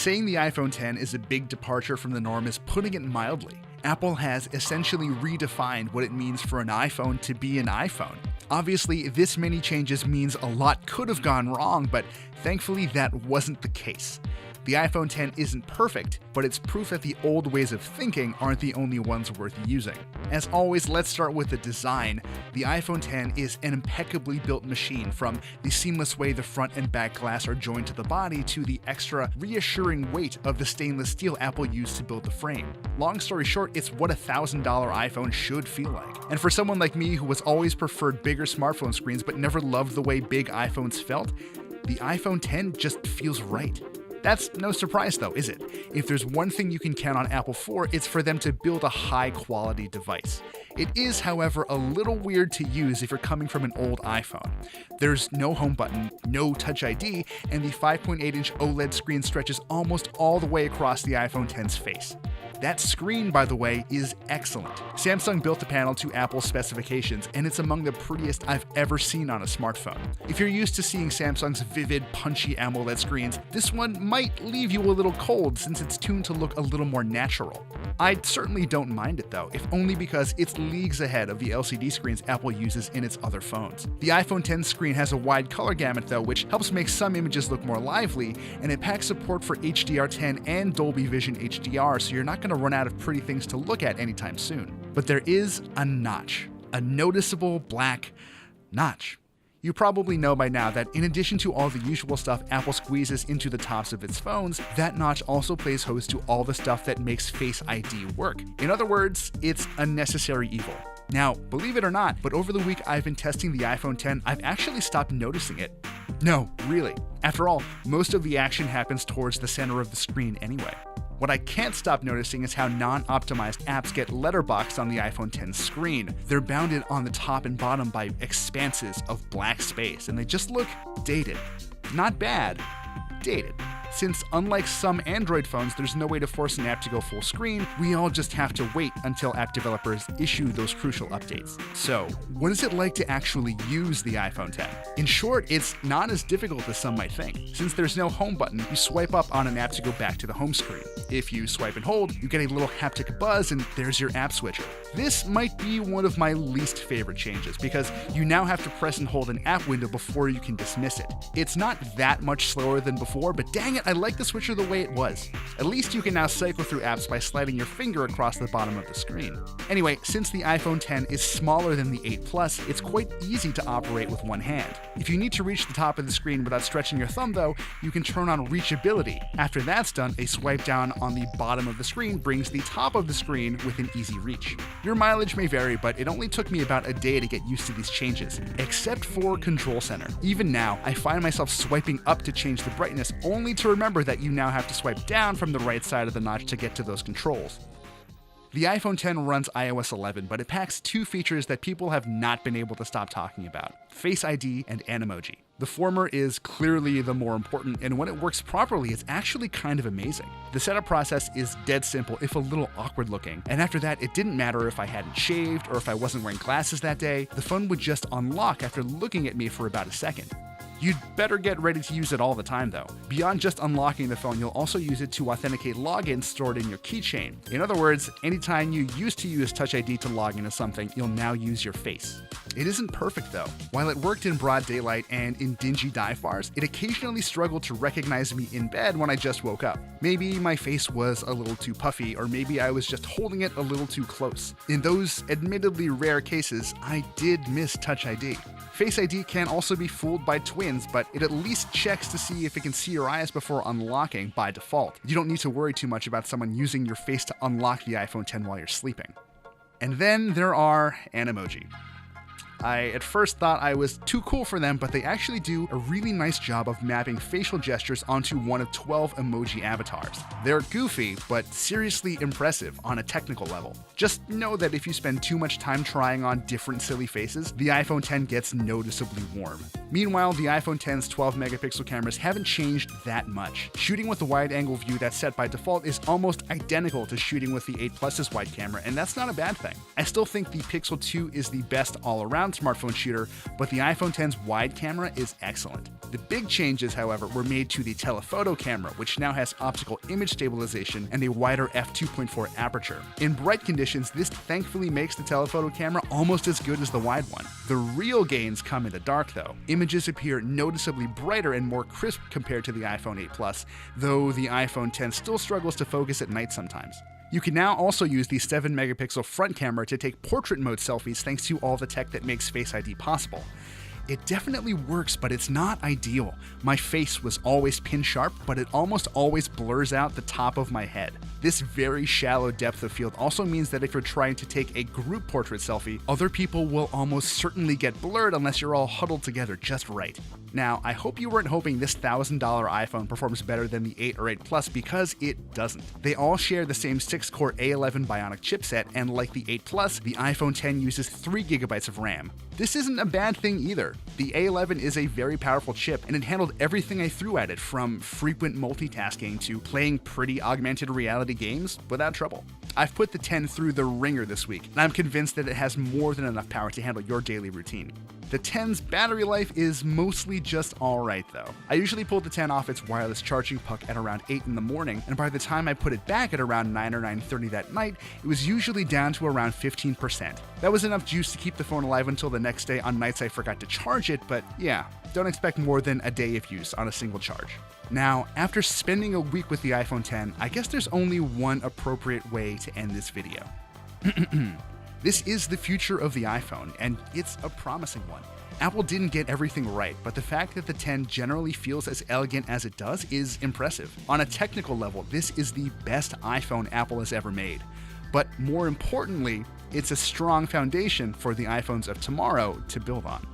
Saying the iPhone X is a big departure from the norm is putting it mildly. Apple has essentially redefined what it means for an iPhone to be an iPhone. Obviously, this many changes means a lot could have gone wrong, but thankfully that wasn't the case. The iPhone X isn't perfect, but it's proof that the old ways of thinking aren't the only ones worth using. As always, let's start with the design. The iPhone X is an impeccably built machine, from the seamless way the front and back glass are joined to the body to the extra reassuring weight of the stainless steel Apple used to build the frame. Long story short, it's what a $1,000 iPhone should feel like. And for someone like me who has always preferred bigger smartphone screens but never loved the way big iPhones felt, the iPhone X just feels right. That's no surprise though, is it? If there's one thing you can count on Apple for, it's for them to build a high-quality device. It is, however, a little weird to use if you're coming from an old iPhone. There's no home button, no Touch ID, and the 5.8-inch OLED screen stretches almost all the way across the iPhone X's face. That screen, by the way, is excellent. Samsung built the panel to Apple's specifications, and it's among the prettiest I've ever seen on a smartphone. If you're used to seeing Samsung's vivid, punchy AMOLED screens, this one might leave you a little cold since it's tuned to look a little more natural. I certainly don't mind it though, if only because it's leagues ahead of the LCD screens Apple uses in its other phones. The iPhone X screen has a wide color gamut though, which helps make some images look more lively, and it packs support for HDR10 and Dolby Vision HDR, so you're not going to run out of pretty things to look at anytime soon. But there is a notch, a noticeable black notch. You probably know by now that in addition to all the usual stuff Apple squeezes into the tops of its phones, that notch also plays host to all the stuff that makes Face ID work. In other words, it's a necessary evil. Now, believe it or not, but over the week I've been testing the iPhone X, I've actually stopped noticing it. No, really. After all, most of the action happens towards the center of the screen anyway. What I can't stop noticing is how non-optimized apps get letterboxed on the iPhone X screen. They're bounded on the top and bottom by expanses of black space, and they just look dated. Not bad, dated. Since unlike some Android phones, there's no way to force an app to go full screen, we all just have to wait until app developers issue those crucial updates. So, what is it like to actually use the iPhone X? In short, it's not as difficult as some might think. Since there's no home button, you swipe up on an app to go back to the home screen. If you swipe and hold, you get a little haptic buzz and there's your app switcher. This might be one of my least favorite changes because you now have to press and hold an app window before you can dismiss it. It's not that much slower than before, but dang it, I like the switcher the way it was. At least you can now cycle through apps by sliding your finger across the bottom of the screen. Anyway, since the iPhone X is smaller than the 8 Plus, it's quite easy to operate with one hand. If you need to reach the top of the screen without stretching your thumb though, you can turn on reachability. After that's done, a swipe down on the bottom of the screen brings the top of the screen within easy reach. Your mileage may vary, but it only took me about a day to get used to these changes, except for Control Center. Even now, I find myself swiping up to change the brightness, only to remember that you now have to swipe down from the right side of the notch to get to those controls. The iPhone X runs iOS 11, but it packs two features that people have not been able to stop talking about: Face ID and Animoji. The former is clearly the more important, and when it works properly, it's actually kind of amazing. The setup process is dead simple, if a little awkward looking, and after that, it didn't matter if I hadn't shaved or if I wasn't wearing glasses that day, the phone would just unlock after looking at me for about a second. You'd better get ready to use it all the time though. Beyond just unlocking the phone, you'll also use it to authenticate logins stored in your keychain. In other words, anytime you used to use Touch ID to log into something, you'll now use your face. It isn't perfect though. While it worked in broad daylight and in dingy dive bars, it occasionally struggled to recognize me in bed when I just woke up. Maybe my face was a little too puffy, or maybe I was just holding it a little too close. In those admittedly rare cases, I did miss Touch ID. Face ID can also be fooled by twins, but it at least checks to see if it can see your eyes before unlocking by default. You don't need to worry too much about someone using your face to unlock the iPhone X while you're sleeping. And then there are Animoji. I at first thought I was too cool for them, but they actually do a really nice job of mapping facial gestures onto one of 12 emoji avatars. They're goofy, but seriously impressive on a technical level. Just know that if you spend too much time trying on different silly faces, the iPhone X gets noticeably warm. Meanwhile, the iPhone X's 12 megapixel cameras haven't changed that much. Shooting with the wide-angle view that's set by default is almost identical to shooting with the 8 Plus's wide camera, and that's not a bad thing. I still think the Pixel 2 is the best all-around all-around smartphone shooter, but the iPhone X's wide camera is excellent. The big changes, however, were made to the telephoto camera, which now has optical image stabilization and a wider f2.4 aperture. In bright conditions, this thankfully makes the telephoto camera almost as good as the wide one. The real gains come in the dark, though. Images appear noticeably brighter and more crisp compared to the iPhone 8 Plus, though the iPhone X still struggles to focus at night sometimes. You can now also use the 7-megapixel front camera to take portrait mode selfies thanks to all the tech that makes Face ID possible. It definitely works, but it's not ideal. My face was always pin sharp, but it almost always blurs out the top of my head. This very shallow depth of field also means that if you're trying to take a group portrait selfie, other people will almost certainly get blurred unless you're all huddled together just right. Now, I hope you weren't hoping this $1,000 iPhone performs better than the 8 or 8 Plus, because it doesn't. They all share the same 6-core A11 Bionic chipset, and like the 8 Plus, the iPhone X uses 3GB of RAM. This isn't a bad thing either. The A11 is a very powerful chip, and it handled everything I threw at it, from frequent multitasking to playing pretty augmented reality games without trouble. I've put the 10 through the ringer this week, and I'm convinced that it has more than enough power to handle your daily routine. The 10's battery life is mostly just alright though. I usually pull the 10 off its wireless charging puck at around 8 in the morning, and by the time I put it back at around 9 or 9:30 that night, it was usually down to around 15%. That was enough juice to keep the phone alive until the next day on nights I forgot to charge it, but yeah, don't expect more than a day of use on a single charge. Now, after spending a week with the iPhone X, I guess there's only one appropriate way to end this video. This is the future of the iPhone, and it's a promising one. Apple didn't get everything right, but the fact that the X generally feels as elegant as it does is impressive. On a technical level, this is the best iPhone Apple has ever made. But more importantly, it's a strong foundation for the iPhones of tomorrow to build on.